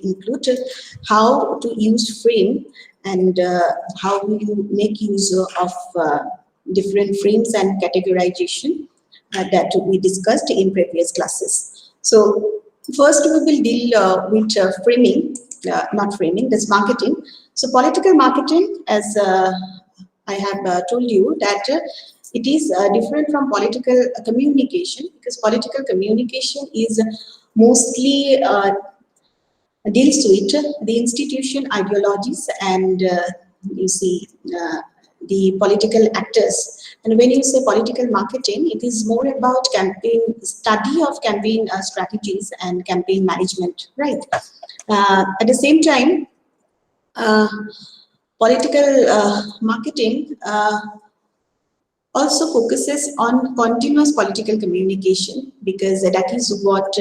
included how to use frame and how you make use of different frames and categorization that we discussed in previous classes. So first we will deal with framing, not framing, that's marketing. So political marketing, as I have told you that it is different from political communication, because political communication is mostly deals with the institution ideologies and you see the political actors. And when you say political marketing, it is more about campaign study of campaign strategies and campaign management, right? At the same time, political marketing also focuses on continuous political communication, because that is what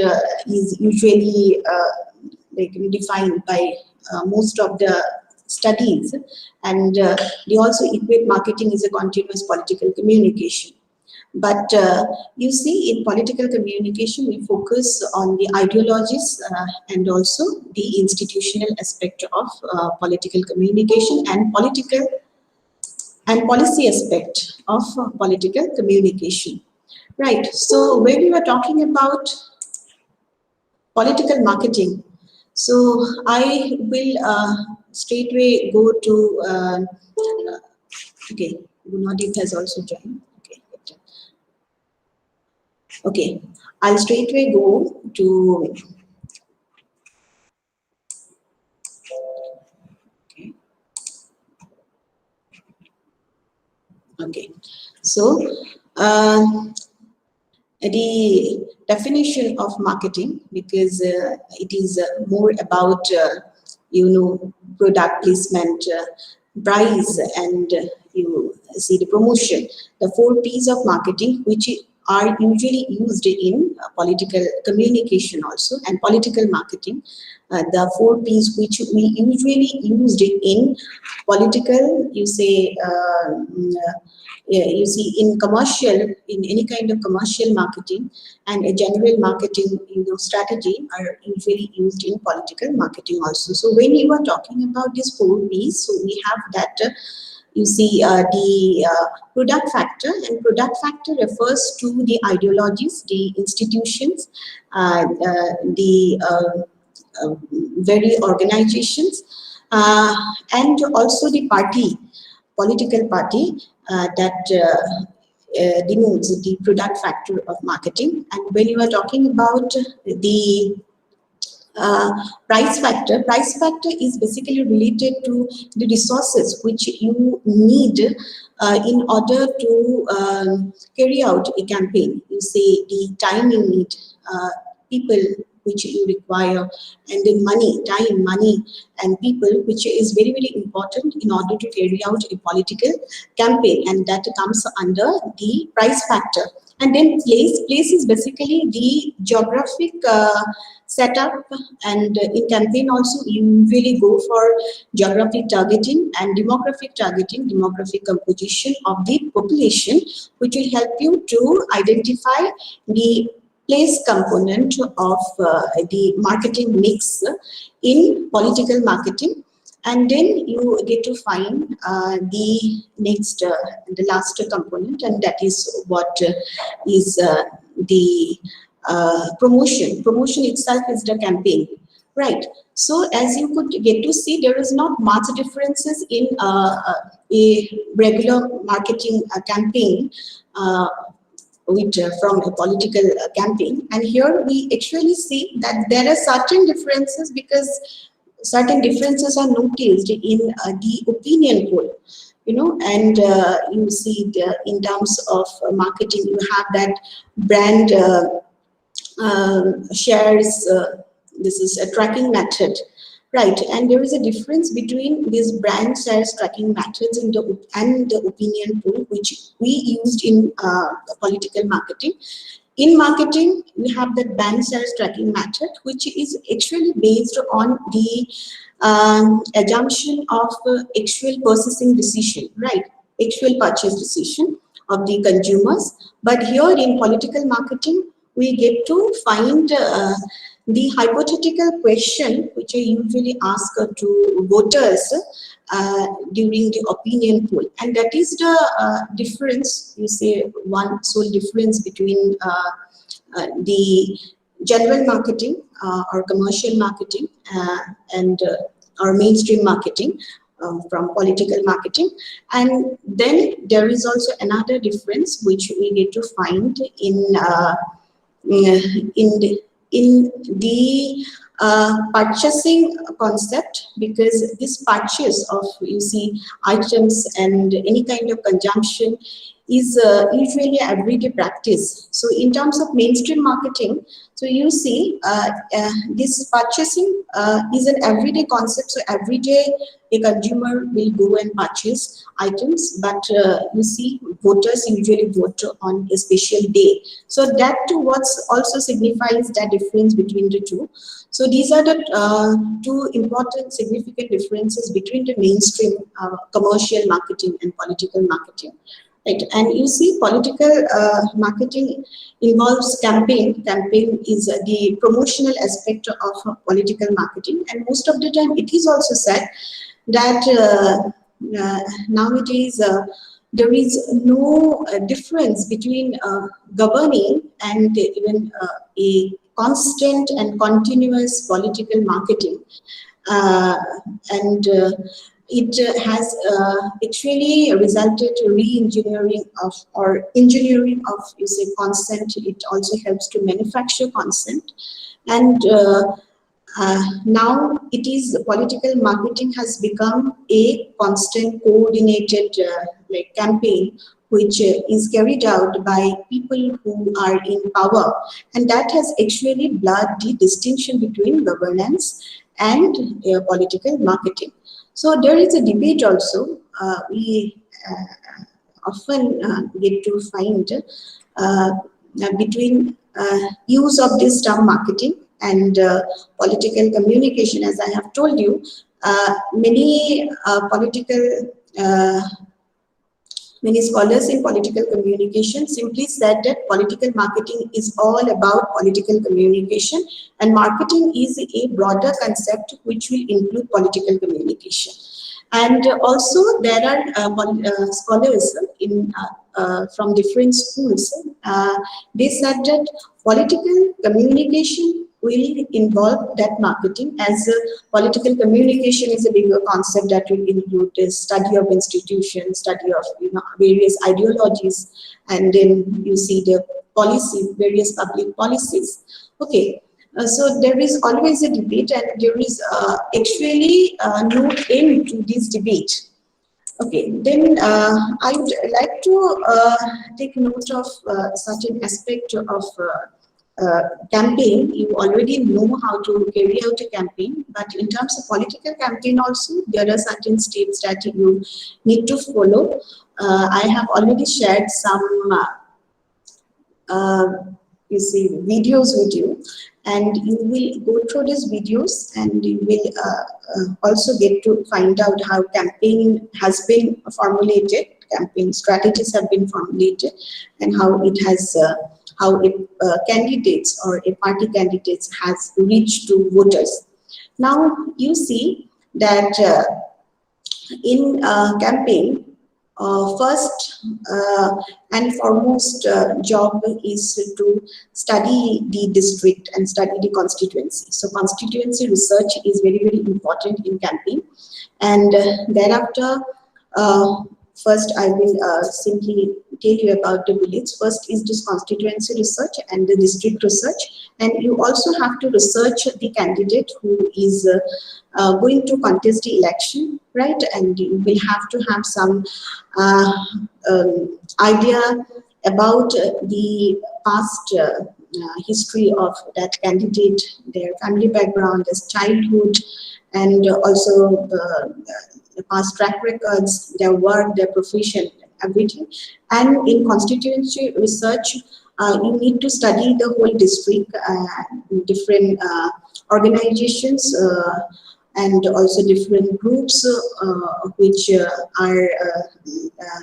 is usually like defined by most of the studies, and they also equate marketing as a continuous political communication. But you see, in political communication, we focus on the ideologies and also the institutional aspect of political communication and political and policy aspect of political communication. Right, so when we were talking about political marketing, so I will straightway go to, okay, Gunadip has also joined. Okay, I'll straightway go to, okay, so the definition of marketing, because it is more about product placement, price, and you see the promotion, the 4 P's of marketing, which are usually used in political communication also, and political marketing, the 4 P's which we usually used in political, you see in commercial, in any kind of commercial marketing, and a general marketing strategy are usually used in political marketing also. So when you are talking about these 4 P's, so we have that you see the product factor, and product factor refers to the ideologies, the institutions, the very organizations, and also the party, political party that denotes the product factor of marketing. And when you are talking about the price factor is basically related to the resources which you need in order to carry out a campaign. You say the time you need, people which you require, and then time, money, and people, which is very, very important in order to carry out a political campaign, and that comes under the price factor. And then place is basically the geographic setup, and in campaign also you usually go for geographic targeting and demographic targeting, demographic composition of the population, which will help you to identify the place component of the marketing mix in political marketing. And then you get to find the next, the last component, and that is what is the promotion. Promotion itself is the campaign, right? So as you could get to see, there is not much differences in a regular marketing campaign from a political campaign. And here we actually see that there are certain differences, because certain differences are noticed in the opinion poll, and you see in terms of marketing, you have that brand shares, this is a tracking method, right? And there is a difference between these brand shares tracking methods and the opinion poll, which we used in political marketing. In marketing, we have the brand shares tracking method, which is actually based on the assumption of actual purchasing decision, right? Actual purchase decision of the consumers. But here in political marketing, we get to find the hypothetical question which I usually ask to voters during the opinion poll, and that is the difference, you say, one sole difference between the general marketing or commercial marketing or mainstream marketing from political marketing. And then there is also another difference which we get to find in the purchasing concept, because this purchase of, you see, items and any kind of consumption is usually everyday practice. So in terms of mainstream marketing, so you see this purchasing is an everyday concept. So every day a consumer will go and purchase items, but you see, voters usually vote on a special day. So that too what also signifies the difference between the two. So these are the two important significant differences between the mainstream commercial marketing and political marketing. Right, and you see, political marketing involves campaign. Campaign is the promotional aspect of political marketing, and most of the time it is also said that nowadays there is no difference between governing and even a constant and continuous political marketing, and it has actually resulted to re-engineering of or engineering of, you say, consent. It also helps to manufacture consent, and now it is political marketing has become a constant coordinated like campaign which is carried out by people who are in power, and that has actually blurred the distinction between governance and political marketing. So there is a debate also. We often get to find between use of this term marketing and political communication. As I have told you, many many scholars in political communication simply said that political marketing is all about political communication, and marketing is a broader concept which will include political communication. And also there are scholars in from different schools. They said that political communication will involve that marketing, as political communication is a bigger concept that will include the study of institutions, study of, you know, various ideologies, and then you see the policy, various public policies. Okay. So there is always a debate, and there is actually no end to this debate. Okay, then I would like to take note of certain aspect of campaign. You already know how to carry out a campaign, but in terms of political campaign also, there are certain steps that you need to follow. I have already shared some you see, videos with you, and you will go through these videos, and you will also get to find out how campaign has been formulated, campaign strategies have been formulated, and how it has how candidates or a party candidates has reached to voters. Now you see that in campaign, first and foremost job is to study the district and study the constituency. So constituency research is very, very important in campaign. And thereafter, first I will simply tell you about the bullets. First is this constituency research and the district research. And you also have to research the candidate who is going to contest the election, right? And you will have to have some idea about the past history of that candidate, their family background, their childhood, and also the past track records, their work, their profession, everything. And in constituency research, you need to study the whole district, different organizations, and also different groups which are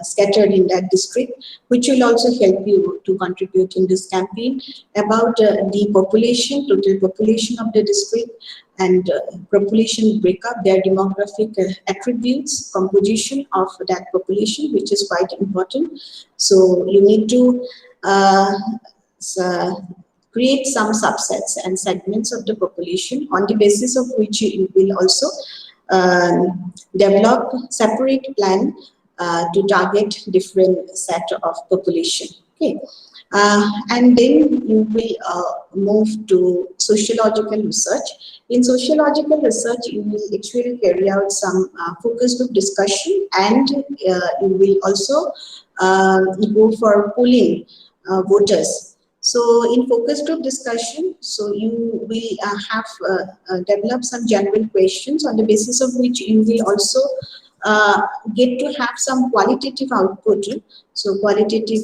scattered in that district, which will also help you to contribute in this campaign about the population, total population of the district, and population breakup, their demographic attributes, composition of that population, which is quite important. So you need to create some subsets and segments of the population on the basis of which you will also develop separate plan to target different set of population. Okay. And then you will move to sociological research. In sociological research, you will actually carry out some focus group discussion, and you will also go for polling voters. So in focus group discussion, so you will develop some general questions on the basis of which you will also get to have some qualitative output. So qualitative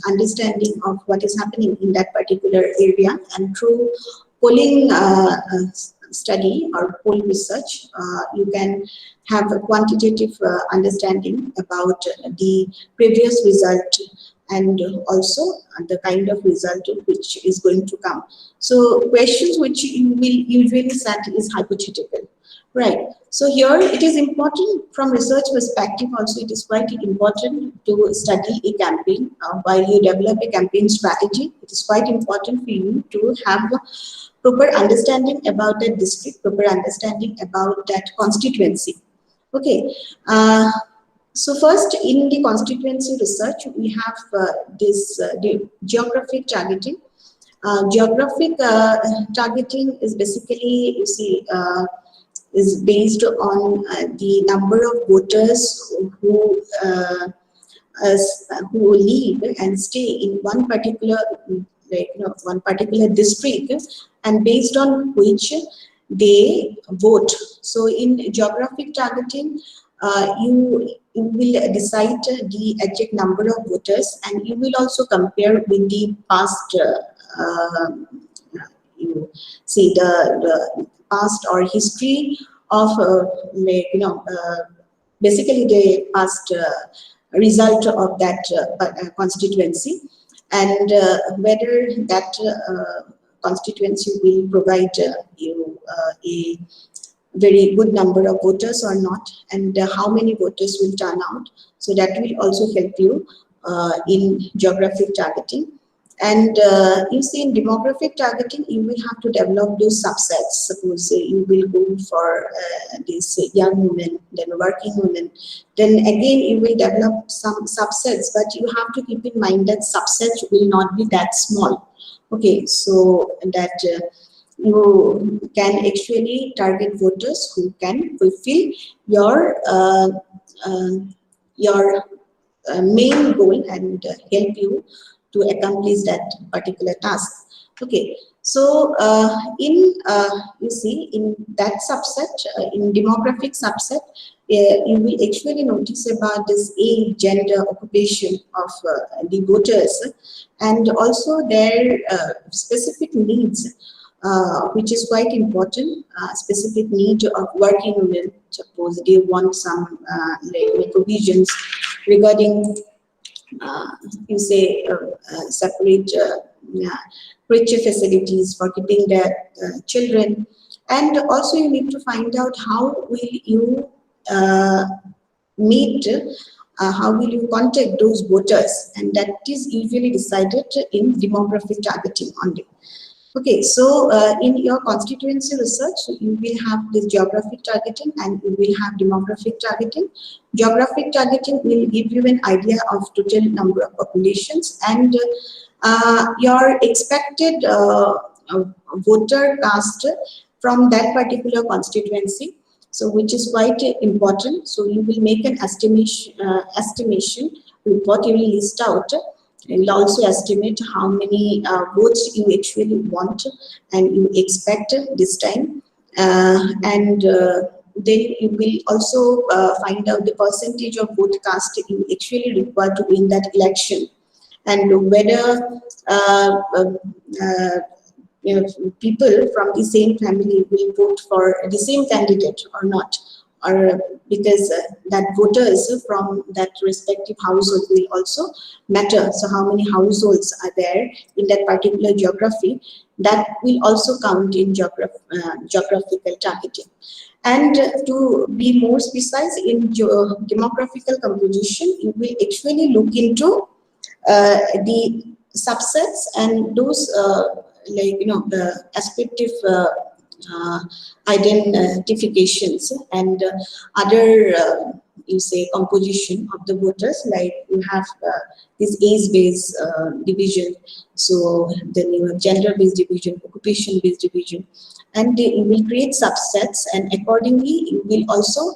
understanding of what is happening in that particular area, and through polling study or poll research, you can have a quantitative understanding about the previous result and also the kind of result which is going to come. So questions which you will usually set is hypothetical, right? So here it is important from research perspective also, it is quite important to study a campaign. While you develop a campaign strategy, it is quite important for you to have proper understanding about that district, proper understanding about that constituency. Okay. So first, in the constituency research, we have the geographic targeting. Geographic targeting is basically, you see, is based on the number of voters who live and stay in one particular, one particular district, and based on which they vote. So in geographic targeting, you will decide the exact number of voters, and you will also compare with the past. You see the past or history of basically the past result of that constituency, and whether that constituency will provide you a very good number of voters or not, and how many voters will turn out. So that will also help you in geographic targeting. And you see, in demographic targeting, you will have to develop those subsets. Suppose you will go for these young women, then working women. Then again, you will develop some subsets, but you have to keep in mind that subsets will not be that small. Okay, so that you can actually target voters who can fulfill your main goal and help you to accomplish that particular task. Okay, so you see, in that subset, in demographic subset, you will actually notice about this age, gender, occupation of the voters, and also their specific needs, which is quite important. Specific need of working women. Suppose they want some provisions regarding you say separate creche facilities for keeping their children, and also you need to find out how will you meet, how will you contact those voters, and that is usually decided in demographic targeting only. Okay, so in your constituency research, you will have this geographic targeting and you will have demographic targeting. Geographic targeting will give you an idea of total number of populations and your expected voter cast from that particular constituency. So which is quite important. So you will make an estimation report, you will list out. You will also estimate how many votes you actually want and you expect this time. And then you will also find out the percentage of vote cast you actually require to win that election. And whether people from the same family will vote for the same candidate or not, or because that voters from that respective household will also matter. So how many households are there in that particular geography, that will also count in geographical targeting. And to be more precise in demographical composition, you will actually look into the subsets and those the aspective identifications and other you say composition of the voters, like you have this age-based division, so then you have gender-based division, occupation-based division, and you will create subsets, and accordingly you will also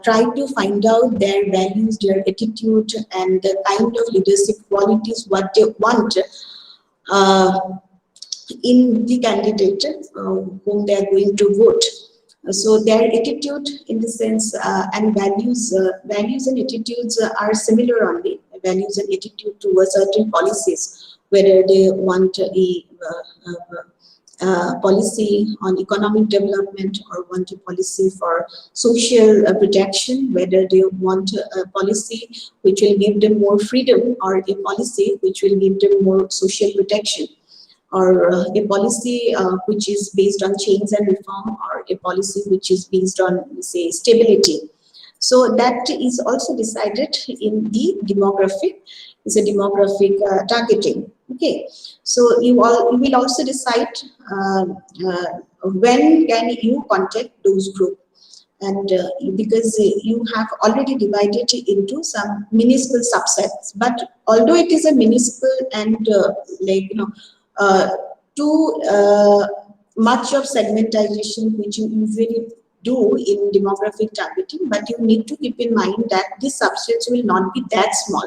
try to find out their values, their attitude, and the kind of leadership qualities what they want in the candidate whom they are going to vote. So their attitude in the sense and values and attitudes are similar only. Values and attitude towards certain policies, whether they want a policy on economic development or want a policy for social protection, whether they want a policy which will give them more freedom or a policy which will give them more social protection, or a policy which is based on change and reform, or a policy which is based on, say, stability. So that is also decided in the demographic, is a demographic targeting. Okay, so you will also decide when can you contact those groups. And because you have already divided it into some minuscule subsets, but although it is a minuscule and too much of segmentization which you usually do in demographic targeting, but you need to keep in mind that these subsets will not be that small.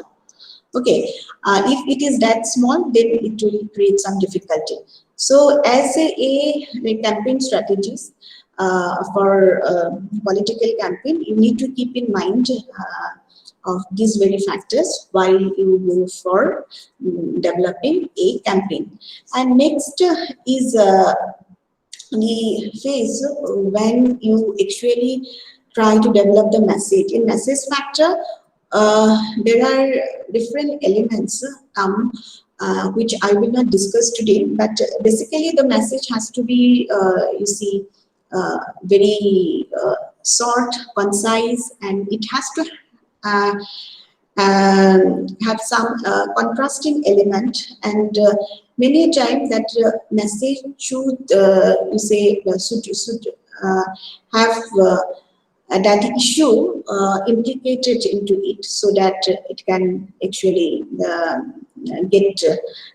Okay, if it is that small, then it will create some difficulty. So as a campaign strategies for political campaign, you need to keep in mind of these very factors while you go for developing a campaign. And next is the phase when you actually try to develop the message. In message factor, there are different elements which I will not discuss today, but basically the message has to be, you see, very short, concise, and it has to have some contrasting element, and many a time that message should, you say, should have that issue implicated into it, so that it can actually get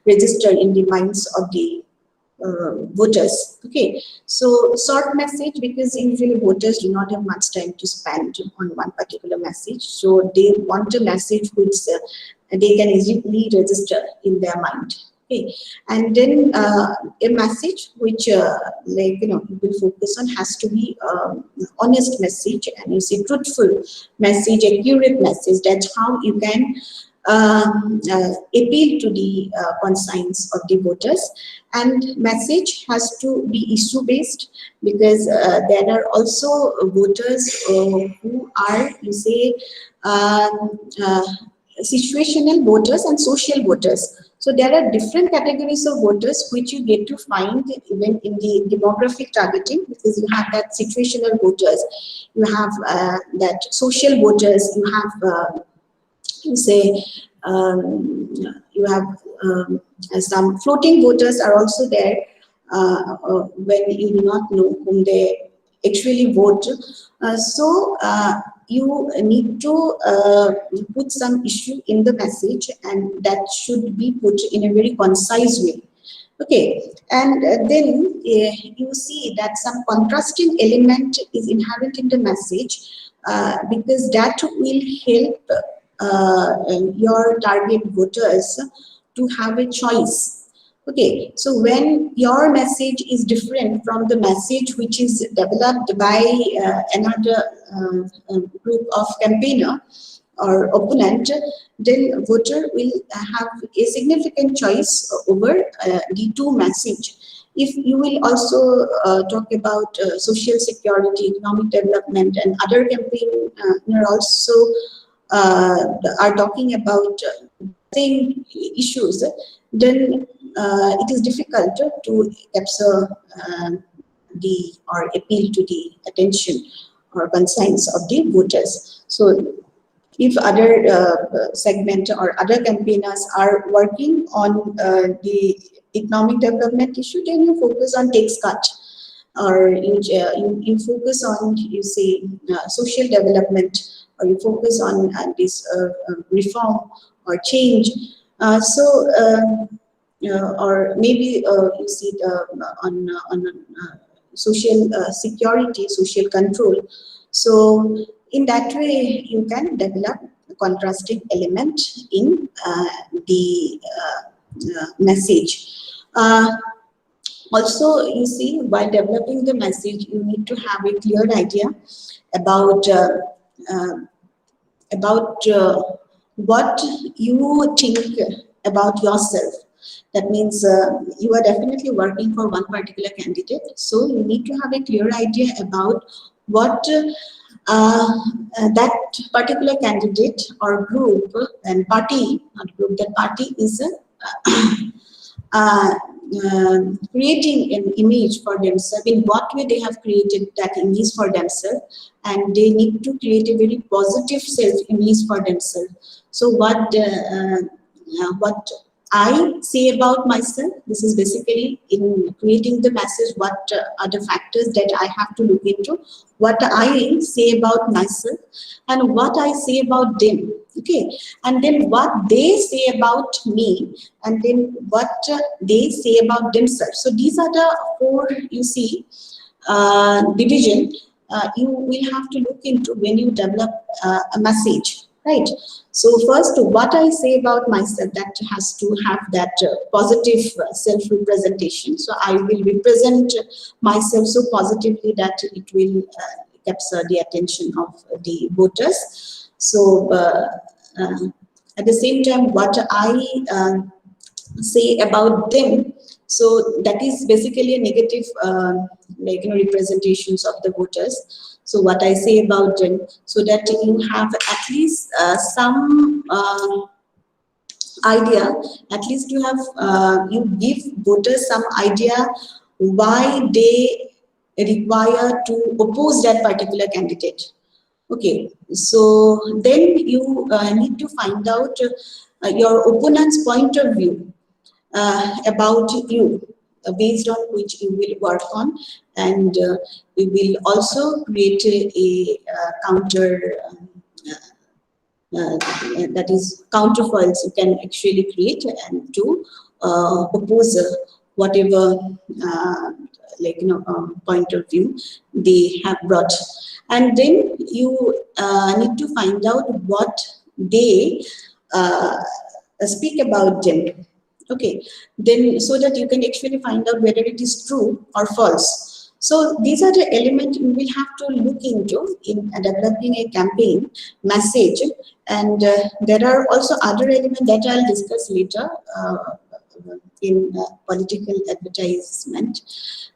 registered in the minds of the voters. Okay, so short message, because usually voters do not have much time to spend on one particular message, so they want a message which they can easily register in their mind. Okay, and then a message which you will focus on has to be honest message, and you see truthful message, accurate message. That's how you can appeal to the conscience of the voters. And message has to be issue based, because there are also voters who are, you say, situational voters and social voters. So there are different categories of voters which you get to find even in the demographic targeting, because you have that situational voters, you have that social voters, you have you say you have some floating voters are also there when you do not know whom they actually vote. So you need to put some issue in the message, and that should be put in a very concise way. Okay, and then you see that some contrasting element is inherent in the message, because that will help your target voters to have a choice. Okay, so when your message is different from the message which is developed by another group of campaigner or opponent, then voter will have a significant choice over the two message. If you will also talk about social security, economic development, and other campaign are also are talking about same issues, then it is difficult to capture or appeal to the attention or concerns of the voters. So if other segment or other campaigners are working on the economic development issue, then you focus on tax cut, or you focus on, you say, social development, or you focus on this reform or change. Or maybe you see on social security, social control. So in that way, you can develop a contrasting element in the message. Also, you see, while developing the message, you need to have a clear idea about uh, what you think about yourself. That means you are definitely working for one particular candidate, so you need to have a clear idea about what that particular candidate or group and party, not group, that party is uh, creating an image for themselves, in what way they have created that image for themselves, and they need to create a very positive self-image for themselves. So what I say about myself, this is basically in creating the message, what are the factors that I have to look into, what I say about myself, and what I say about them, okay, and then what they say about me, and then what they say about themselves. So these are the four, you see, division you will have to look into when you develop a message, right? So first, what I say about myself, that has to have that positive self-representation. So I will represent myself so positively that it will capture the attention of the voters. So at the same time, what I say about them, so that is basically a negative representations of the voters. So what I say about them, so that you have at least some idea, at least you have you give voters some idea why they require to oppose that particular candidate. Okay, so then you need to find out your opponent's point of view about you, based on which you will work on, and you will also create a counter that is counterfoils you can actually create, and to oppose whatever point of view they have brought. And then you need to find out what they speak about them. Okay, then so that you can actually find out whether it is true or false. So these are the elements you will have to look into in developing a campaign message. And there are also other elements that I'll discuss later in political advertisement.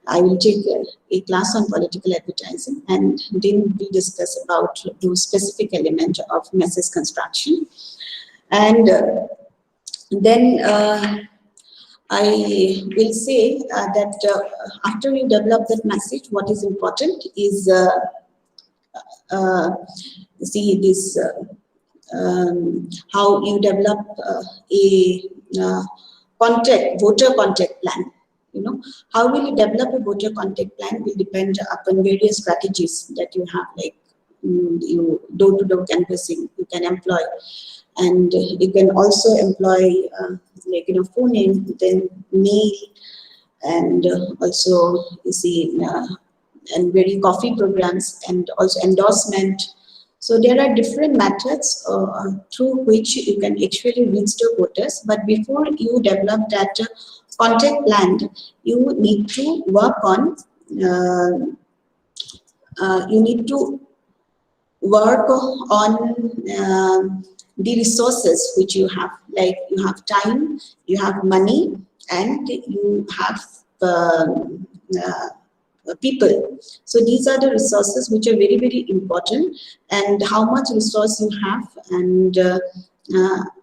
I will take a class on political advertising, and then we'll discuss about those specific elements of message construction. And then I will say that after you develop that message, what is important is see this how you develop a voter contact plan. You know, how will you develop a voter contact plan will depend upon various strategies that you have, like you door-to-door canvassing you can employ, and you can also employ phoning, then mail, and also you see and very coffee programs, and also endorsement. So there are different methods through which you can actually reach the voters. But before you develop that contact plan, you need to work on the resources which you have, like you have time, you have money, and you have people. So these are the resources which are very, very important, and how much resource you have, and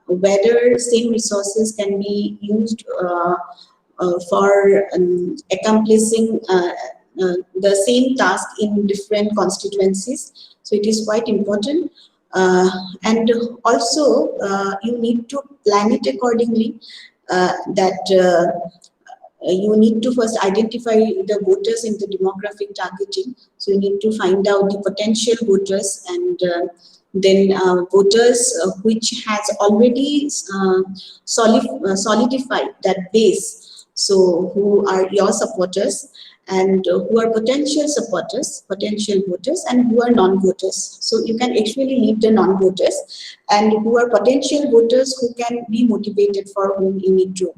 whether same resources can be used for accomplishing the same task in different constituencies. So it is quite important. And also you need to plan it accordingly, that you need to first identify the voters in the demographic targeting. So you need to find out the potential voters, and then voters which has already solidified that base. So who are your supporters, and who are potential supporters, potential voters, and who are non-voters. So you can actually leave the non-voters, and who are potential voters who can be motivated, for whom you need to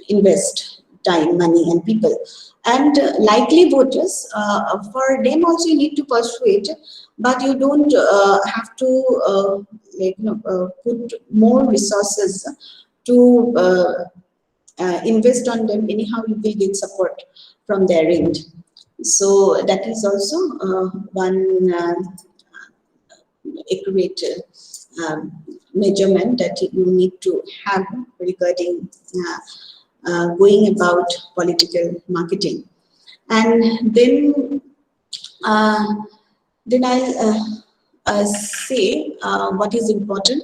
invest time, money, and people. And likely voters, for them also you need to persuade, but you don't have to put more resources to invest on them. Anyhow, you will get support from their end. So that is also one accurate measurement that you need to have regarding going about political marketing. And then I'll say what is important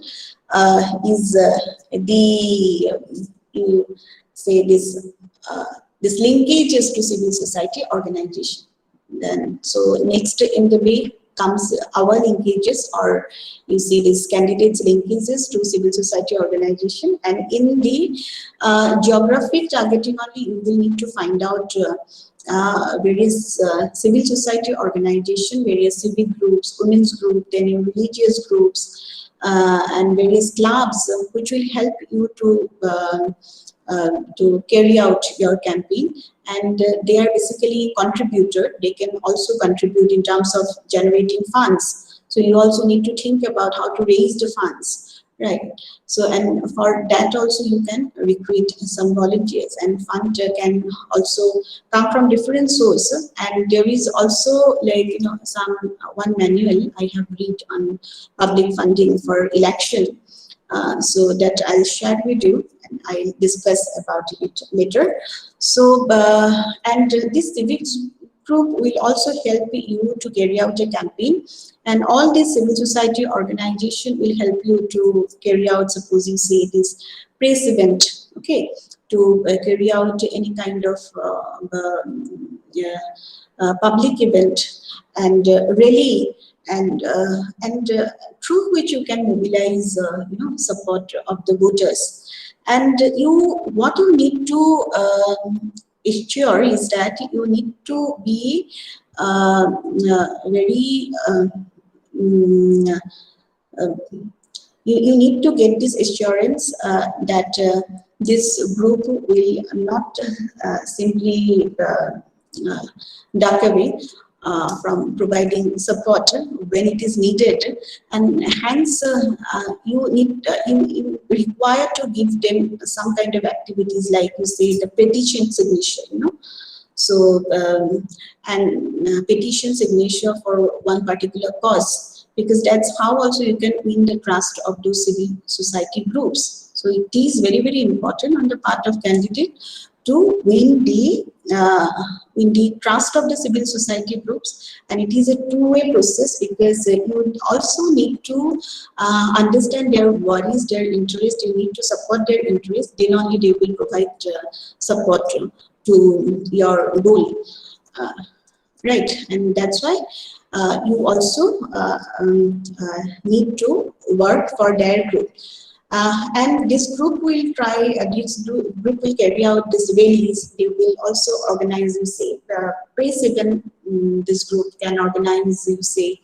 is you say this linkages to civil society organization. Then so next in the way comes our linkages, or you see these candidates linkages to civil society organization. And in the geographic targeting only, you will need to find out various civil society organization, various civic groups, women's group, then your religious groups, and various clubs, which will help you to carry out your campaign. And they are basically contributor. They can also contribute in terms of generating funds. So you also need to think about how to raise the funds, right? So, and for that also you can recruit some volunteers, and fund can also come from different sources. And there is also one manual I have read on public funding for election. So that I'll share with you, and I'll discuss about it later. So, and this civics group will also help you to carry out a campaign, and all these civil society organization will help you to carry out, suppose you say this press event, okay, to carry out any kind of public event and rally, and through which you can mobilize support of the voters. And what you need to ensure is that you need to be very you need to get this assurance that this group will not simply duck away from providing support when it is needed, and hence you require to give them some kind of activities, like you say the petition signature, so and petition signature for one particular cause, because that's how also you can win the trust of those civil society groups. So it is very, very important on the part of candidate to win the trust of the civil society groups. And it is a two-way process, because you also need to understand their worries, their interest. You need to support their interest. Then only they will provide support to your goal, right? And that's why you also need to work for their group. And this group will this group will carry out these rallies. They will also organize, you say, press event. This group can organize, you say,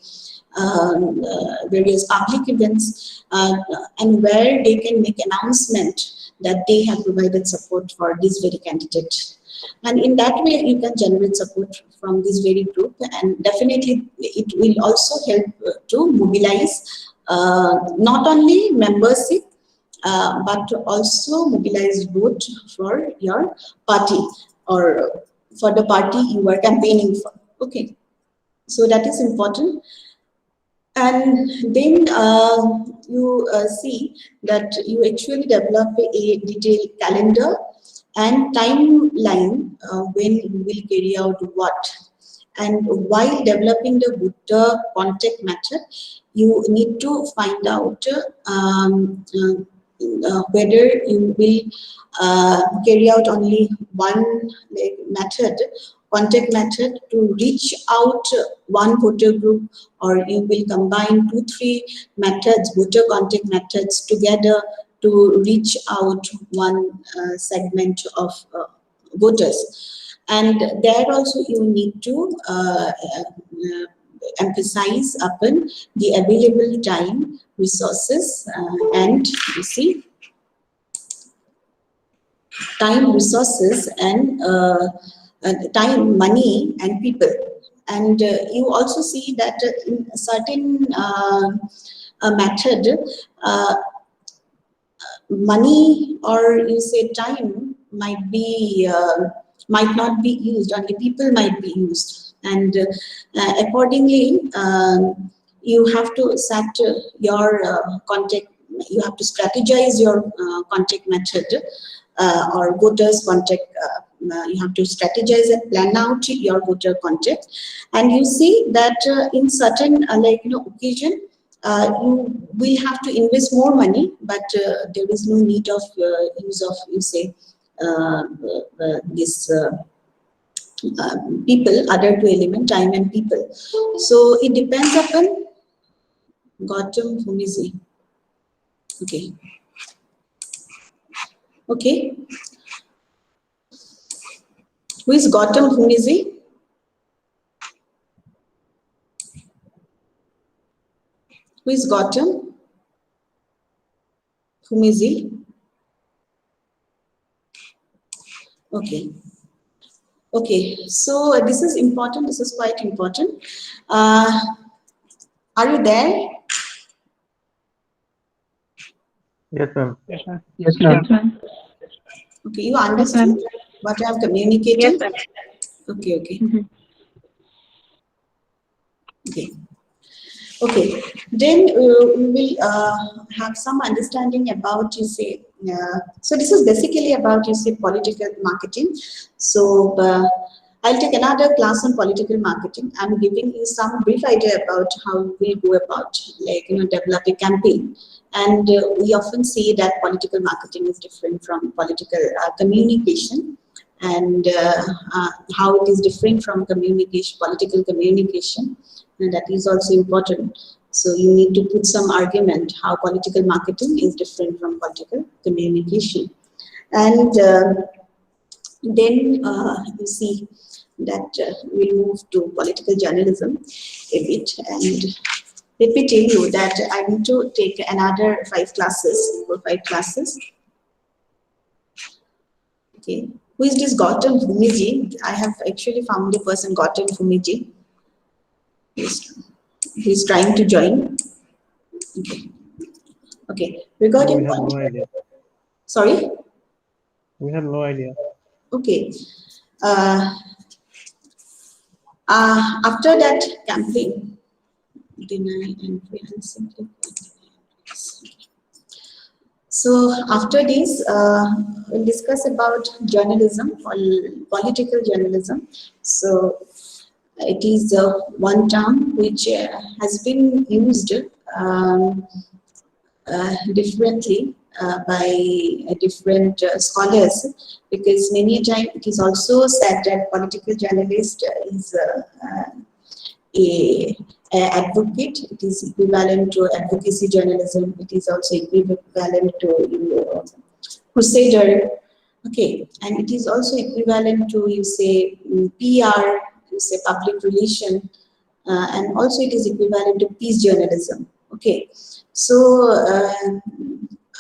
various public events, and where they can make announcement that they have provided support for this very candidate. And in that way, you can generate support from this very group, and definitely it will also help to mobilize not only membership, but to also mobilize vote for your party or for the party you are campaigning for. Okay, so that is important. And then you see that you actually develop a detailed calendar and timeline when you will carry out what. And while developing the voter contact method, you need to find out whether you will carry out only one method, contact method to reach out one voter group, or you will combine 2-3 methods, voter contact methods together to reach out one segment of voters. And there also you need to emphasize upon the available time, resources, and you see, time, resources, and time, money, and people. And you also see that in a certain method, money or you say time might be might not be used, only people might be used, and accordingly you have to set your contact, you have to strategize your contact method or voters contact. You have to strategize and plan out your voter contact, and you see that in certain occasion you will have to invest more money, but there is no need of use of, you say, this people, other two element, time and people. So it depends upon Gautam Fumizi. Okay. Okay. Who is Gautam Fumizi? Who is Gautam Fumizi? Okay. Okay, so this is important. This is quite important. Are you there? Yes, ma'am. Yes, ma'am. Yes, ma'am. Okay, you understood what I have communicated? Yes, ma'am. Okay, okay. Okay. Okay, then we will have some understanding about, you say, so this is basically about, you say, political marketing. So I'll take another class on political marketing. I'm giving you some brief idea about how we go about, develop a campaign. And we often say that political marketing is different from political communication, and how it is different from communication, political communication, and that is also important. So you need to put some argument how political marketing is different from political communication. And then you see that we'll move to political journalism a bit. And let me tell you that I need to take another 5 classes, 4 or 5 classes. Okay. Who is this Gautam Fumiji? I have actually found the person Gautam Fumiji. He's trying to join. Okay. Okay. Regarding we have no idea. Sorry? We have no idea. Okay. After that campaign, deny entry and simply. So after this, we'll discuss about journalism, political journalism. So it is one term which has been used differently by different scholars, because many a time it is also said that political journalist is a advocate. It is equivalent to advocacy journalism. It is also equivalent to crusader. Okay, and it is also equivalent to, you say, PR, you say public relation, and also it is equivalent to peace journalism. Okay, so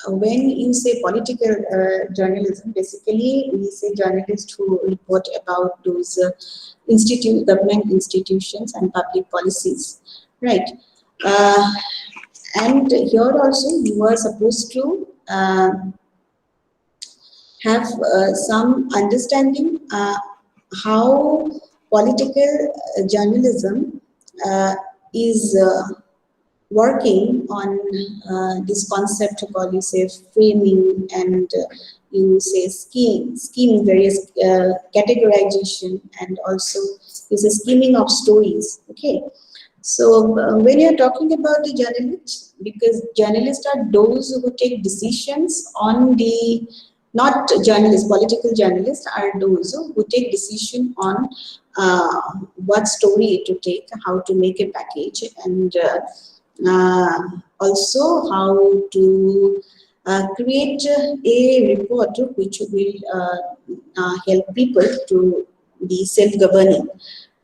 when you say political journalism, basically we say journalists who report about those government institutions and public policies, right? And here also you are supposed to have some understanding how political journalism is working on this concept called, you say, framing, and you say scheme various categorization, and also you say scheming of stories. Okay, so when you're talking about the journalists, because journalists are those who take decisions on the, not journalists, political journalists are those who take decision on what story to take, how to make a package, and also how to create a report which will help people to be self-governing,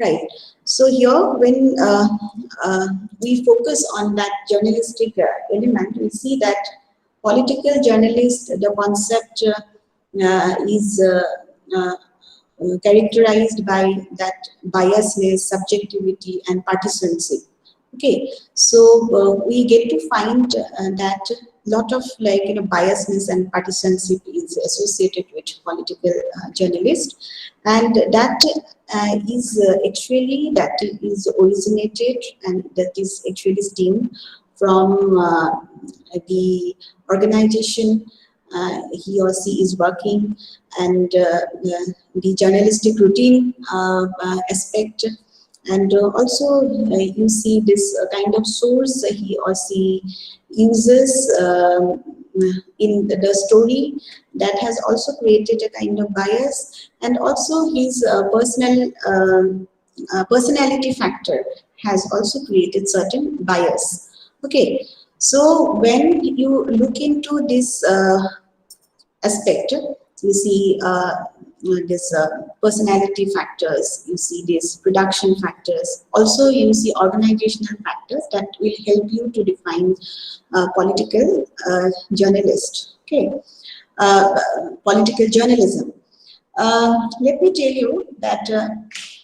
right? So here, when we focus on that journalistic element, we see that political journalist, the concept is characterized by that biasness, subjectivity, and partisanship. Okay, so we get to find that lot of, like, biasness and partisanship is associated with political journalist, and that is actually that is originated, and that is actually stemmed from the organization he or she is working, and the journalistic routine aspect, and also you see this kind of source he or she uses in the story, that has also created a kind of bias, and also his personality factor has also created certain bias. Okay, so when you look into this aspect, you see this personality factors, you see these production factors, also you see organizational factors that will help you to define political journalist. Okay, political journalism. Let me tell you that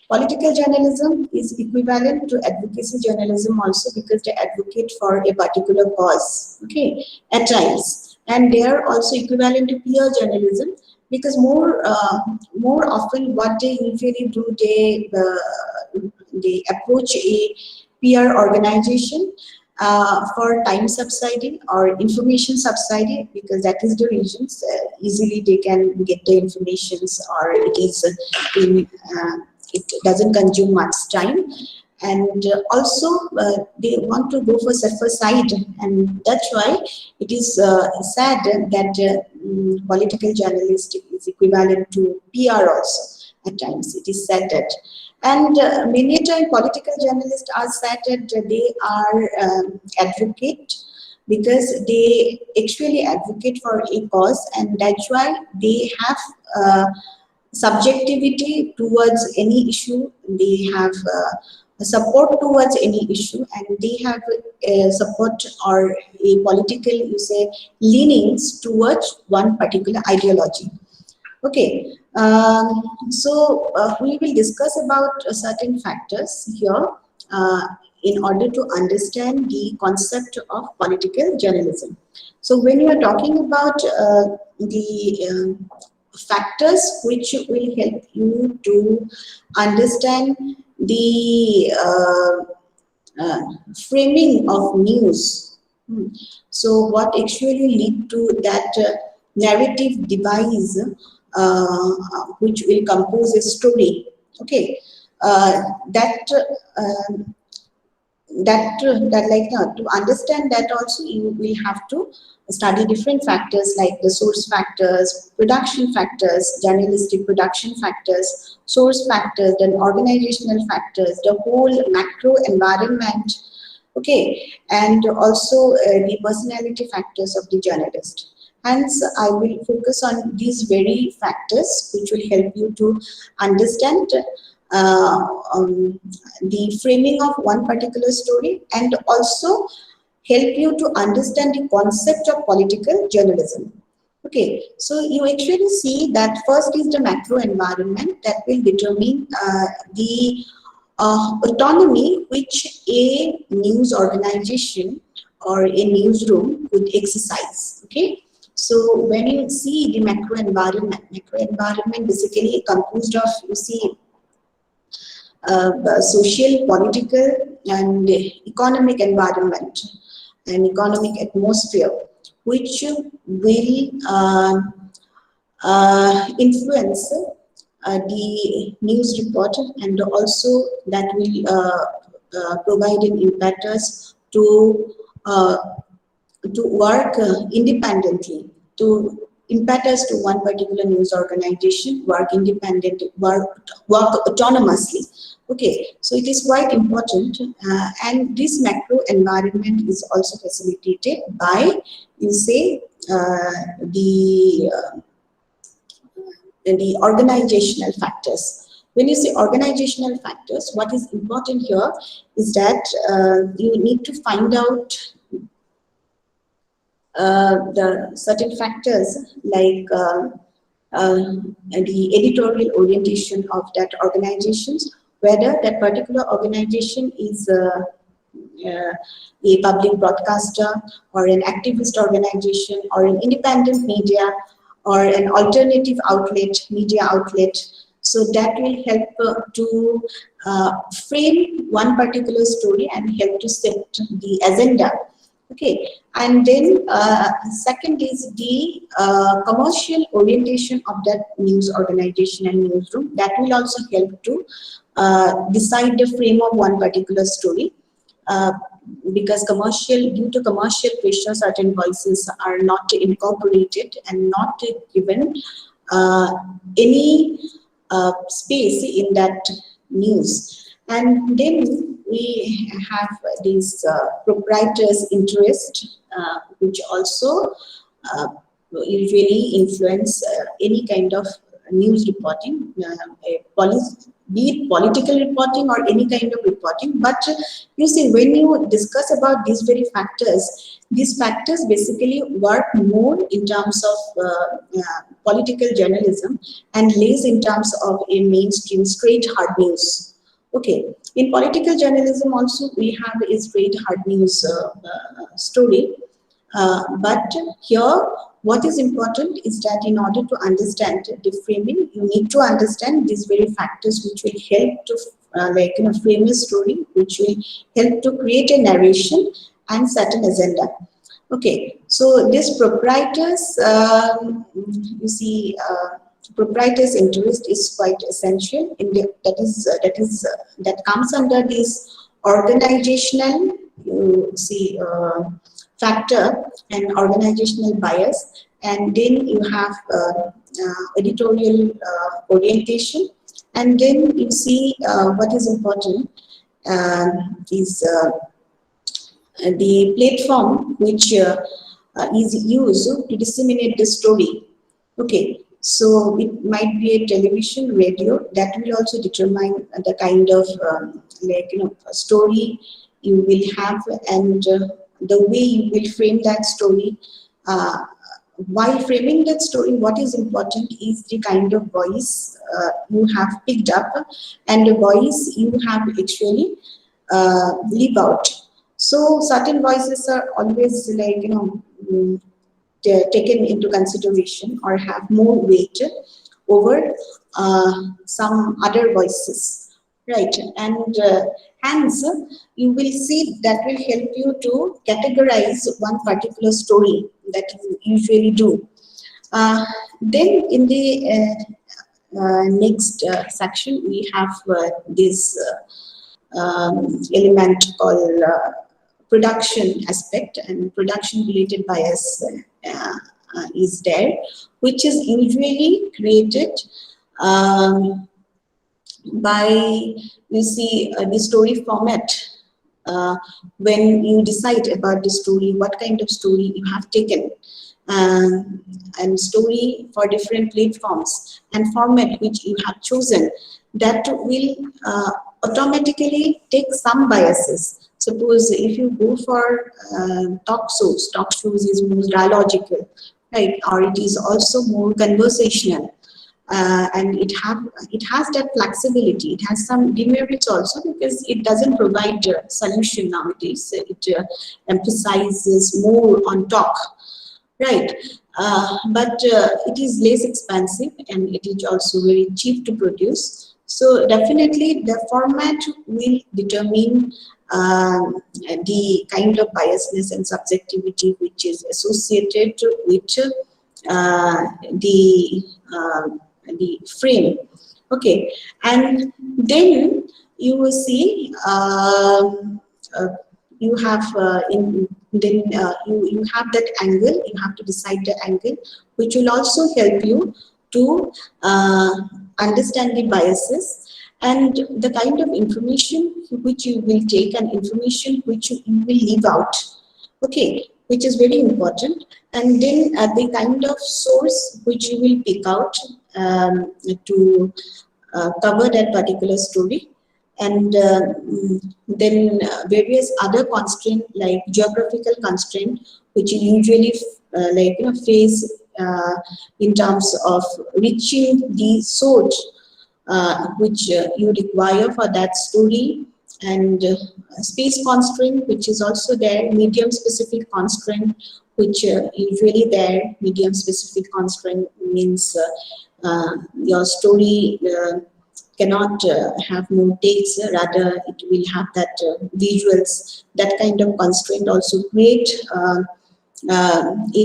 political journalism is equivalent to advocacy journalism also, because they advocate for a particular cause, okay, at times. And they are also equivalent to peer journalism, because more often what they usually do, they approach a peer organization for time subsidy or information subsidy, because that is the reasons easily they can get the informations, or it is it doesn't consume much time, and also they want to go for safer side, and that's why it is sad that political journalist is equivalent to PR also at times. It is said that, and many times political journalists are said that they are advocate, because they actually advocate for a cause, and that's why they have subjectivity towards any issue, they have support towards any issue, and they have support or a political, you say, leanings towards one particular ideology. Okay, so we will discuss about certain factors here in order to understand the concept of political journalism. So when you are talking about the factors which will help you to understand the framing of news. So what actually lead to that narrative device which will compose a story. Okay, that like to understand that also, you will have to study different factors like the source factors, production factors, journalistic production factors, source factors, then organizational factors, the whole macro environment. Okay, and also the personality factors of the journalist. Hence, I will focus on these very factors which will help you to understand the framing of one particular story, and also help you to understand the concept of political journalism. Okay, so you actually see that first is the macro environment that will determine the autonomy which a news organization or a newsroom could exercise. Okay, So when you see the macro environment basically composed of, you see, social, political, and economic environment and economic atmosphere, which will influence the news report, and also that will provide an impetus uh, to work independently, to impetus to one particular news organization, work independent, work autonomously. Okay, so it is quite important, and this macro environment is also facilitated by, you say, the organizational factors. When you say organizational factors, what is important here is that you need to find out the certain factors like the editorial orientation of that organizations, whether that particular organization is a public broadcaster or an activist organization or an independent media or an alternative outlet, media outlet. So that will help to frame one particular story and help to set the agenda. Okay, and then second is the commercial orientation of that news organization and newsroom. That will also help to decide the frame of one particular story. Because due to commercial pressure, certain voices are not incorporated and not given any space in that news. And then we have these proprietors' interest, which also usually influence any kind of news reporting, be it political reporting or any kind of reporting. But you see, when you discuss about these very factors, these factors basically work more in terms of political journalism and less in terms of a mainstream straight hard news. Okay, in political journalism also we have a straight hard news story. But here, what is important is that in order to understand the framing, you need to understand these very factors which will help to frame a story, which will help to create a narration and set an agenda. Okay, so this proprietors, you see, proprietors' interest is quite essential. That comes under this organizational, you see, factor and organizational bias, and then you have editorial orientation, and then you see what is important is the platform which is used to disseminate the story. Okay, so it might be a television, radio. That will also determine the kind of story you will have, and the way you will frame that story. While framing that story, what is important is the kind of voice you have picked up and the voice you have actually leave out. So certain voices are always taken into consideration or have more weight over some other voices, right? And hence, you will see that will help you to categorize one particular story that you usually do. Then in the next section, we have this element called production aspect, and production related bias is there, which is usually created by, you see, the story format. When you decide about the story, what kind of story you have taken, and story for different platforms and format which you have chosen, that will automatically take some biases. Suppose if you go for talk shows is more dialogical, right? Or it is also more conversational. And it has that flexibility. It has some demerits also because it doesn't provide a solution nowadays. It emphasizes more on talk. Right, but it is less expensive and it is also very cheap to produce. So definitely the format will determine the kind of biasness and subjectivity which is associated with uh, the uh, the frame. Okay, and then you will see uh, you have in then you have that angle. You have to decide the angle, which will also help you to understand the biases and the kind of information which you will take and information which you will leave out. Okay, which is very important. And then the kind of source which you will pick out to cover that particular story. And then various other constraints like geographical constraint, which you usually face in terms of reaching the source which you require for that story, and space constraint, which is also there, medium specific constraint, which usually there, medium specific constraint means your story cannot have more takes, rather it will have that visuals. That kind of constraint also create a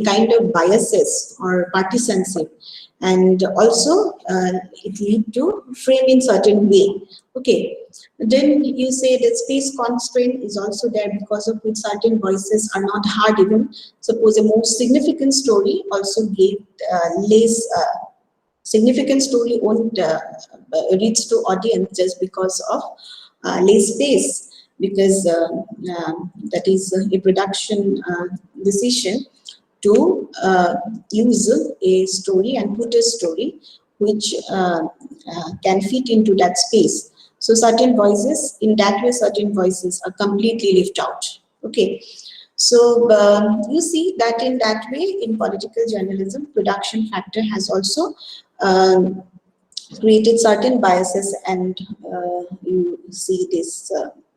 kind of biases or partisanship, and also it lead to frame in certain way. Okay, then you say that space constraint is also there, because of which certain voices are not heard. Even suppose a more significant story also gave less significant story won't reach to audience just because of less space, because that is a production decision to use a story and put a story which can fit into that space. So certain voices, in that way, certain voices are completely left out. Okay. So you see that in that way, in political journalism, production factor has also um, created certain biases, and you see this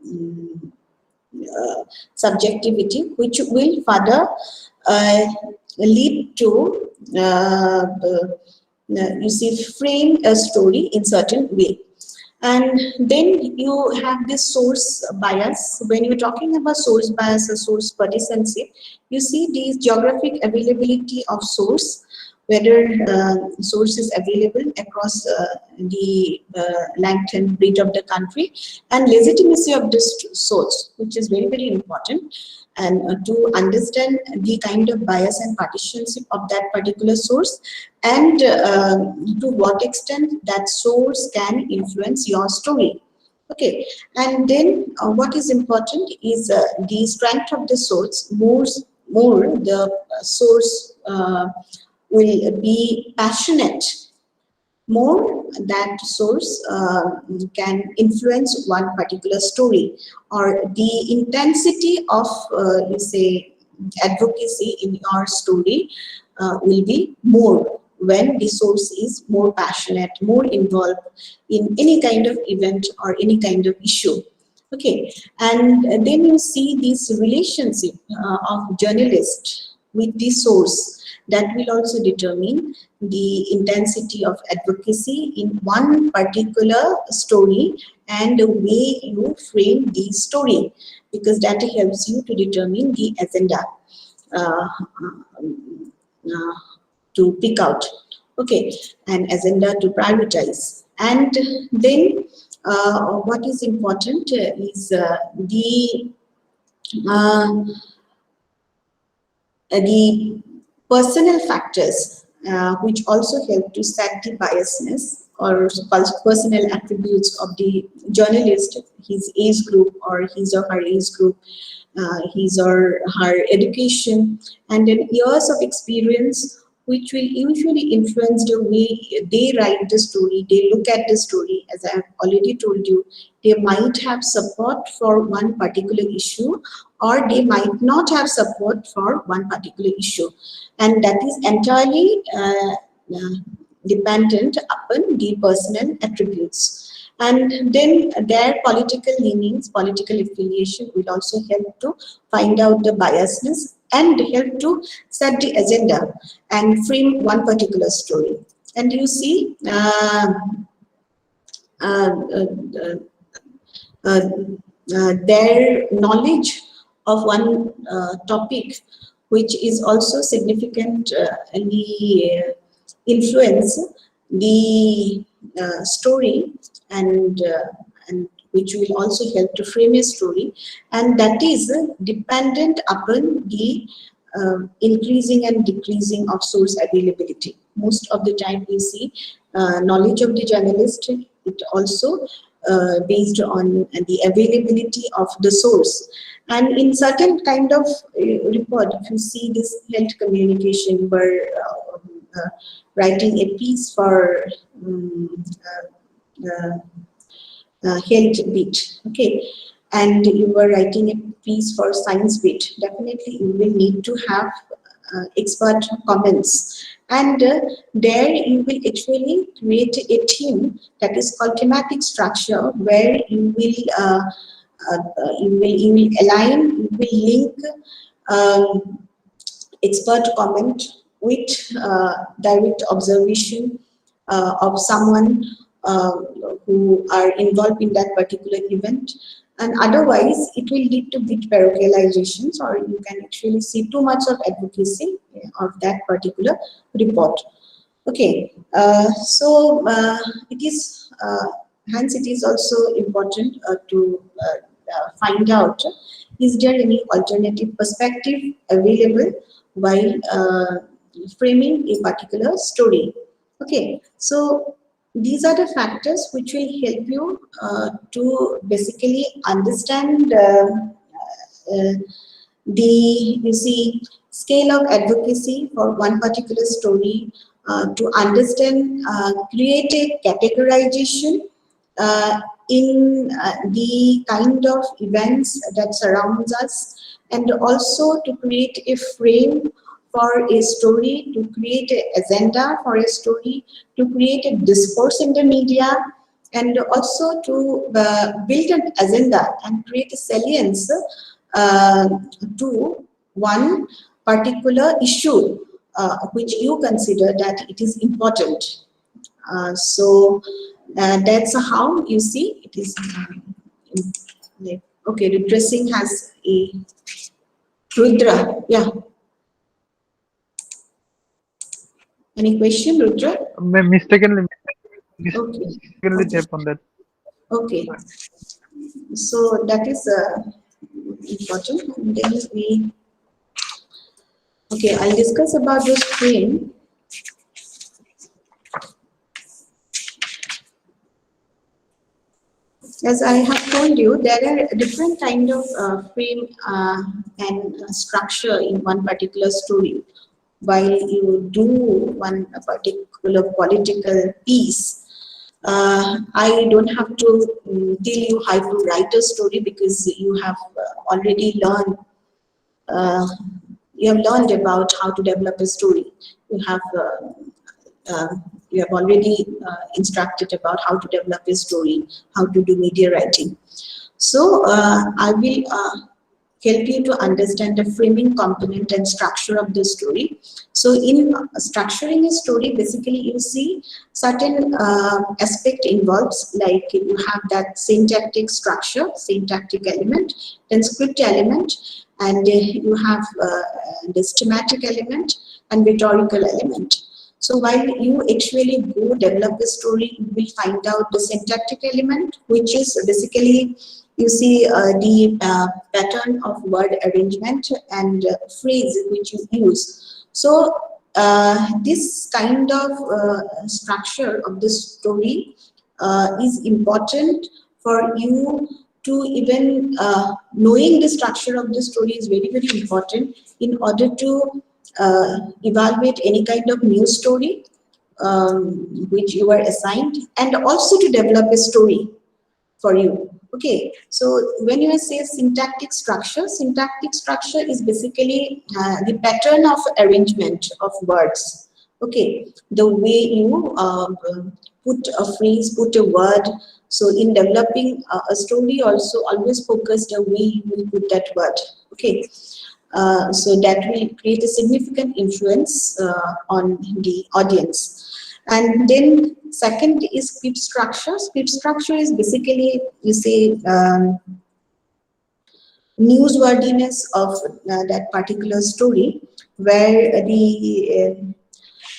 mm, subjectivity, which will further lead to you see frame a story in certain way. And then you have this source bias. When you're talking about source bias or source partisanship, you see these geographic availability of source, whether source is available across the length and breadth of the country, and legitimacy of this source, which is very, very important. And to understand the kind of bias and partisanship of that particular source, and to what extent that source can influence your story. Okay, and then what is important is the strength of the source. More the source will be passionate, more that source can influence one particular story, or the intensity of you say advocacy in your story will be more when the source is more passionate, more involved in any kind of event or any kind of issue. Okay, and then you see this relationship of journalist with the source, that will also determine the intensity of advocacy in one particular story and the way you frame the story, because that helps you to determine the agenda uh, uh, to pick out. Okay, an agenda to prioritize. And then what is important is uh, the personal factors which also help to set the biasness or personal attributes of the journalist, his age group or his or her age group, his or her education, and then years of experience, which will usually influence the way they write the story, they look at the story. As I have already told you, they might have support for one particular issue, or they might not have support for one particular issue. And that is entirely dependent upon the personal attributes. And then their political leanings, political affiliation will also help to find out the biasness and help to set the agenda and frame one particular story. And you see, uh, uh, uh, their knowledge of one topic, which is also significantly influence the story, and which will also help to frame a story, and that is dependent upon the increasing and decreasing of source availability. Most of the time we see knowledge of the journalist, it also based on the availability of the source. And in certain kind of report, if you see this health communication, where writing a piece for health bit, okay, and you were writing a piece for science bit, definitely you will need to have expert comments, and there you will actually create a theme that is called thematic structure, where you will align, you will link expert comment with direct observation of someone uh, who are involved in that particular event. And otherwise, it will lead to bit parochializations, or you can actually see too much of advocacy of that particular report. Okay, it is hence it is also important to find out, is there any alternative perspective available while framing a particular story. Okay, so these are the factors which will help you to basically understand uh, the, you see, scale of advocacy for one particular story, to understand, create a categorization in the kind of events that surrounds us, and also to create a frame for a story, to create an agenda for a story, to create a discourse in the media, and also to build an agenda and create a salience uh, to one particular issue which you consider that it is important. That's how you see it is. Like, okay, redressing has a Rudra. Yeah. Any question, Rudra? Mistakenly Okay. Okay. tap on that. Okay. So that is important. And then we. Okay, I'll discuss about this frame. As I have told you, there are different kind of frame and structure in one particular story. While you do one particular political piece, I don't have to tell you how to write a story, because you have already learned. Uh, you have learned about how to develop a story. You have uh, you have already instructed about how to develop a story, how to do media writing. So I will help you to understand the framing component and structure of the story. So in structuring a story, basically you see certain aspect involves, like you have that syntactic structure, syntactic element, then script element, and you have the schematic element and rhetorical element. So while you actually go develop the story, you will find out the syntactic element, which is basically, you see the pattern of word arrangement and phrase which you use. So this kind of structure of the story is important for you to even knowing the structure of the story is very, very important in order to evaluate any kind of news story which you are assigned, and also to develop a story for you. Okay, so when you say syntactic structure is basically the pattern of arrangement of words. Okay, the way you put a phrase, put a word. So in developing a story, also always focus the way you will put that word. Okay, So that will create a significant influence on the audience. And then second is script structure. Script structure is basically, you say, newsworthiness of that particular story, where the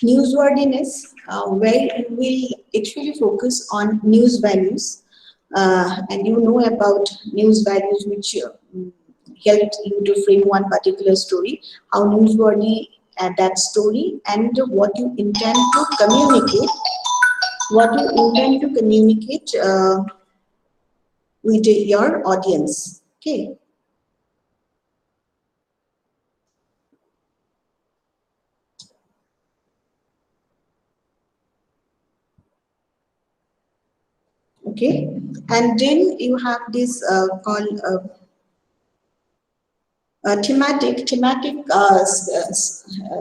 newsworthiness, where you will actually focus on news values, and you know about news values which helped you to frame one particular story, how newsworthy that story, and what you intend to communicate, with your audience. Okay. Okay, and then you have this called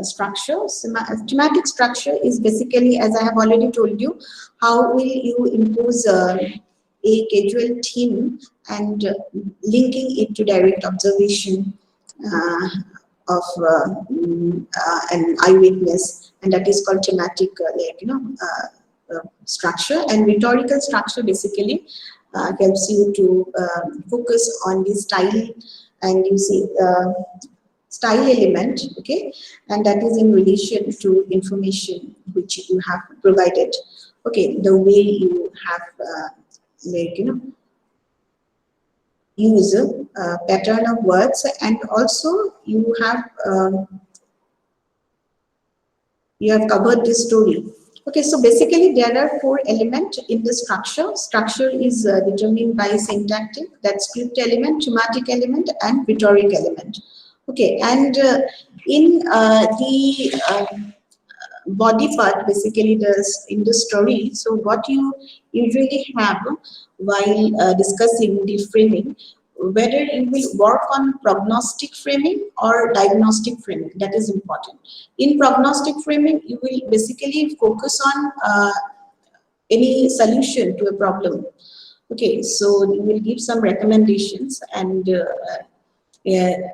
structure. Thematic structure is basically, as I have already told you, how will you impose a casual theme and linking it to direct observation of an eyewitness, and that is called thematic, structure. And rhetorical structure basically helps you to focus on the style, and you see style element, okay, and that is in relation to information which you have provided. Okay, the way you have use a pattern of words, and also you have covered this story. Okay, so basically there are four elements in the structure. Structure is determined by syntactic, that's script element, thematic element, and rhetoric element. Okay, and in the body part, basically in the story, so what you usually have while discussing the framing, whether you will work on prognostic framing or diagnostic framing, that is important. In prognostic framing, you will basically focus on any solution to a problem. Okay, so you will give some recommendations, and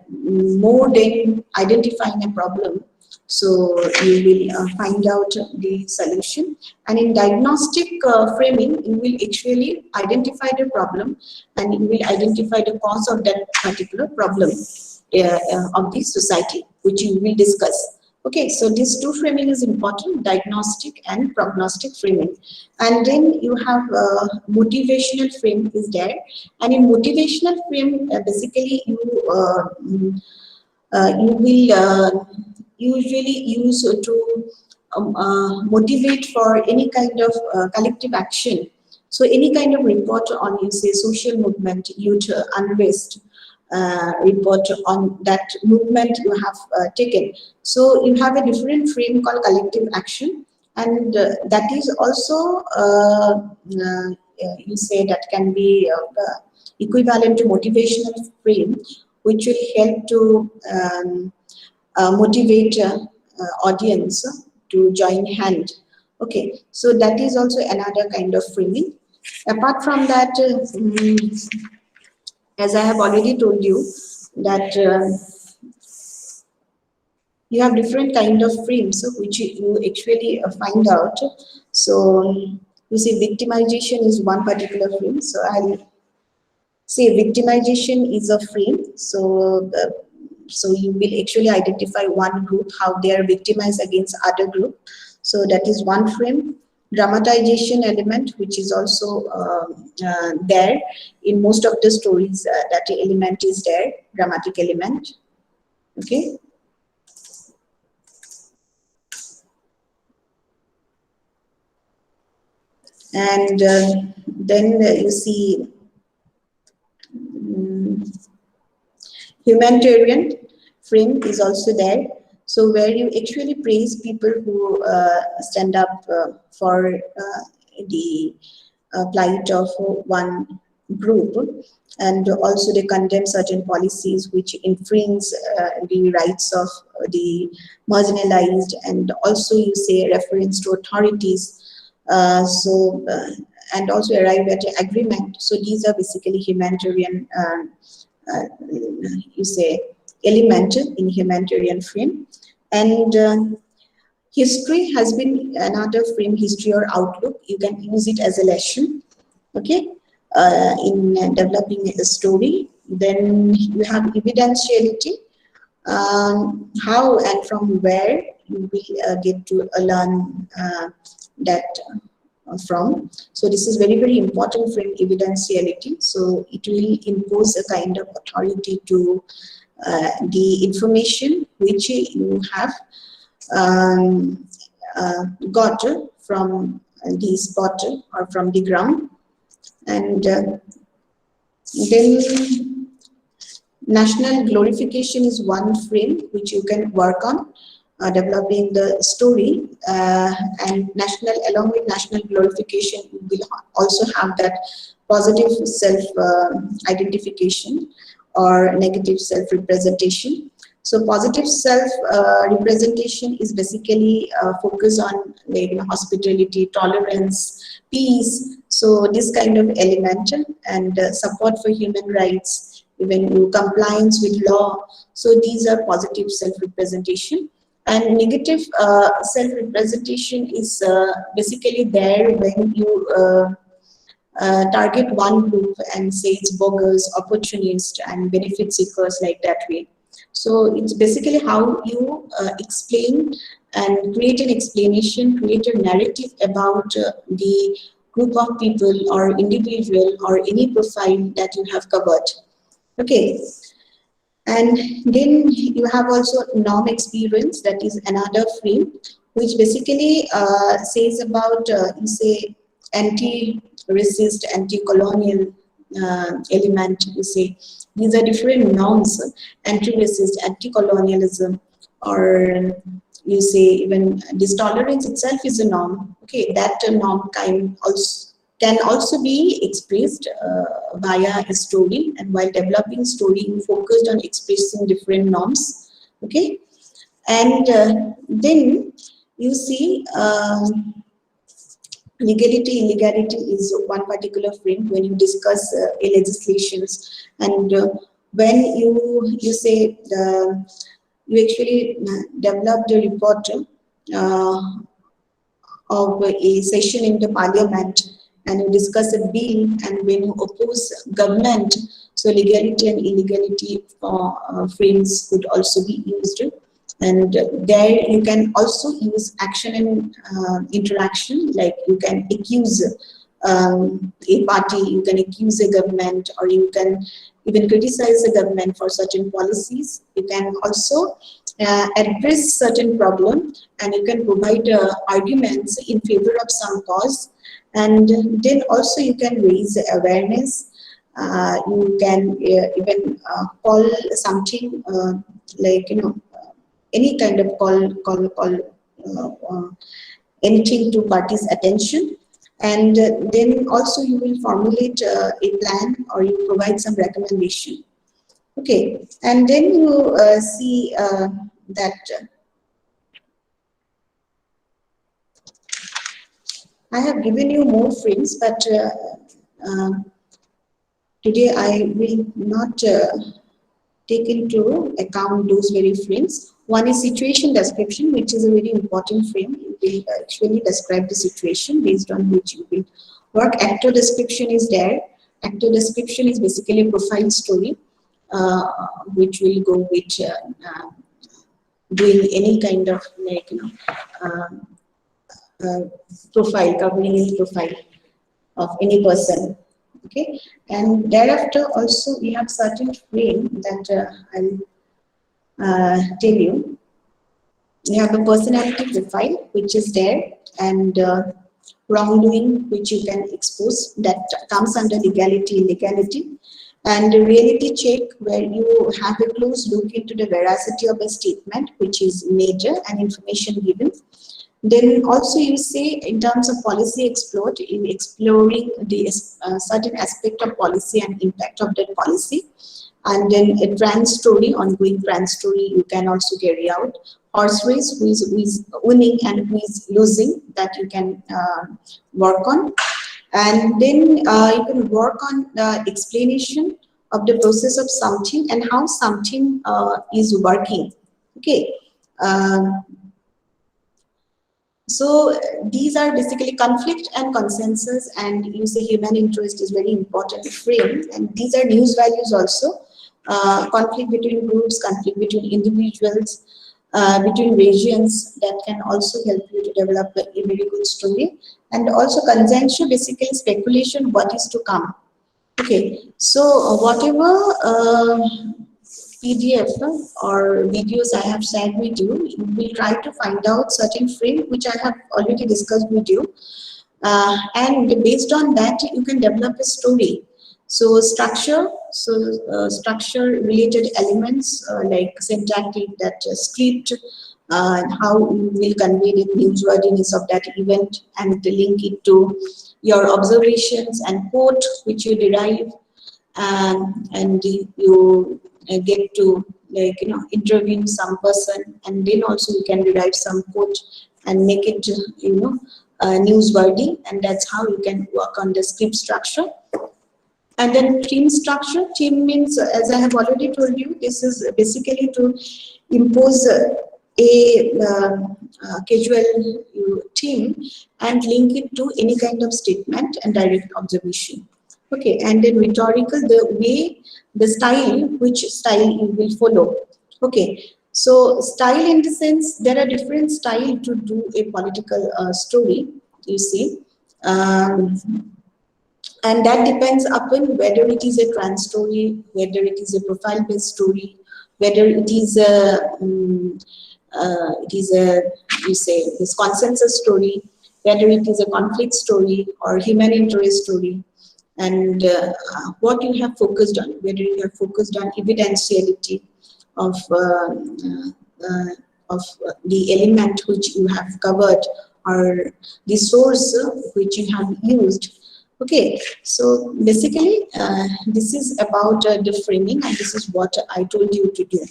more than identifying a problem, so you will find out the solution. And in diagnostic framing, you will actually identify the problem, and you will identify the cause of that particular problem of the society, which you will discuss. Okay, so these two framing is important, diagnostic and prognostic framing. And then you have motivational frame is there. And in motivational frame, basically you will usually use to motivate for any kind of collective action. So any kind of report on, you say, social movement, youth unrest, report on that movement you have taken. So you have a different frame called collective action, and that is also you say that can be equivalent to motivational frame, which will help to motivate audience to join hand. Okay, so that is also another kind of framing. Apart from that, as I have already told you, that you have different kind of frames which you actually find out. So you see, victimization is one particular frame. So I'll say victimization is a frame. So so you will actually identify one group, how they are victimized against other group. So that is one frame. Dramatization element, which is also there in most of the stories, that element is there, dramatic element. Okay. And then you see humanitarian frame is also there. So where you actually praise people who stand up for the plight of one group, and also they condemn certain policies which infringe the rights of the marginalized, and also you say reference to authorities. And also arrive at an agreement. So these are basically humanitarian, you say, element in humanitarian frame. And history has been another frame, history or outlook. You can use it as a lesson, okay, in developing a story. Then you have evidentiality, how and from where you will get to learn that from. So this is very, very important frame, evidentiality. So it will impose a kind of authority to the information which you have got from the spot or from the ground. And then national glorification is one frame which you can work on, developing the story, and along with national glorification, you will also have that positive self identification or negative self representation. So positive self representation is basically focus on, like, hospitality, tolerance, peace. So this kind of element, and support for human rights, even compliance with law. So these are positive self representation. And negative self representation is basically there when you target one group and say it's bogus, opportunist, and benefit seekers, like that way. So it's basically how you explain and create an explanation, create a narrative about the group of people or individual or any profile that you have covered. Okay. And then you have also norm experience, that is another frame, which basically says about, you say, anti-racist, anti-colonial element, you say. These are different norms, anti-racist, anti-colonialism, or you say even this tolerance itself is a norm. Okay, that norm can also be expressed via a story, and while developing story, you focused on expressing different norms. Okay, and then you see legality, illegality is one particular frame when you discuss legislations, and when you say you actually develop the report of a session in the parliament, and you discuss a bill, and when you oppose government, so legality and illegality frames could also be used. And there you can also use action and interaction, like you can accuse a party, you can accuse a government, or you can even criticize the government for certain policies. You can also address certain problem, and you can provide arguments in favor of some cause. And then also you can raise awareness. You can even call something like, any kind of call anything to parties' attention. And then also you will formulate a plan, or you provide some recommendation. Okay, and then you see that I have given you more frames, but today I will not take into account those very frames. One is situation description, which is a very important frame. You will actually describe the situation based on which you will work. Actor description is there. Actor description is basically a profile story, which will go with doing any kind of, like, profile, covering any profile of any person. Okay, and thereafter also we have certain frame that I'll tell you. We have a personality profile, which is there, and wrongdoing, which you can expose, that comes under legality, illegality, and a reality check, where you have a close look into the veracity of a statement which is made and information given. Then also you say, in terms of policy explored, in exploring the certain aspect of policy and impact of that policy. And then a trans story, ongoing trans story, you can also carry out. Horse race, who is winning and who is losing, that you can work on. And then you can work on the explanation of the process of something and how something is working. Okay. So these are basically conflict and consensus, and you say human interest is very important frame, and these are news values also. Conflict between groups, conflict between individuals, between regions, that can also help you to develop a very good story. And also conjecture, basically speculation, what is to come. Okay, so whatever PDF or videos I have shared with you, you will try to find out certain frame which I have already discussed with you. And based on that, you can develop a story. So structure, structure related elements like syntactic, that script, and how you will convey the newsworthiness of that event and link it to your observations and quote which you derive, and you get to, like, interview some person, and then also you can derive some quote and make it newsworthy, and that's how you can work on the script structure. And then theme structure. Theme means, as I have already told you, this is basically to impose a casual theme and link it to any kind of statement and direct observation. Okay, and then rhetorical, the way, the style, which style you will follow. Okay, so style, in the sense, there are different style to do a political story, you see. And that depends upon whether it is a trans story, whether it is a profile-based story, whether it is a you say this consensus story, whether it is a conflict story or human interest story, and what you have focused on, whether you have focused on evidentiality of the element which you have covered, or the source which you have used. Okay, so basically this is about the framing, and this is what I told you to do.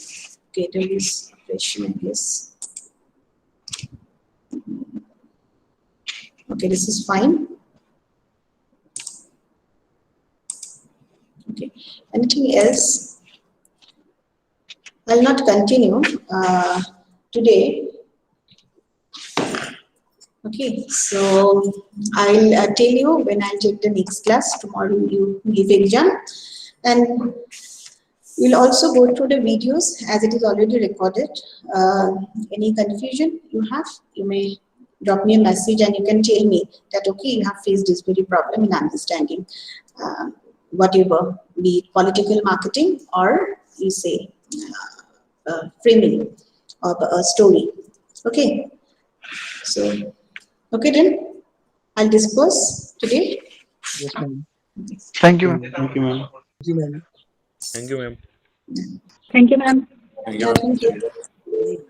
Okay, there is a question, I guess. Okay, this is fine. Okay, anything else? I'll not continue today. Okay, so I'll tell you when I'll take the next class. Tomorrow you give exam, and we'll also go through the videos as it is already recorded. Any confusion you have, you may drop me a message, and you can tell me that, okay, you have faced this very problem in understanding whatever, be it political marketing or you say framing of a story. Okay, so okay then, I'll disperse today. Yes, ma'am. Thank you. Thank you, ma'am. Thank you, ma'am. Thank you, ma'am. Thank you, ma'am. Thank you, Yeah, ma'am. thank you.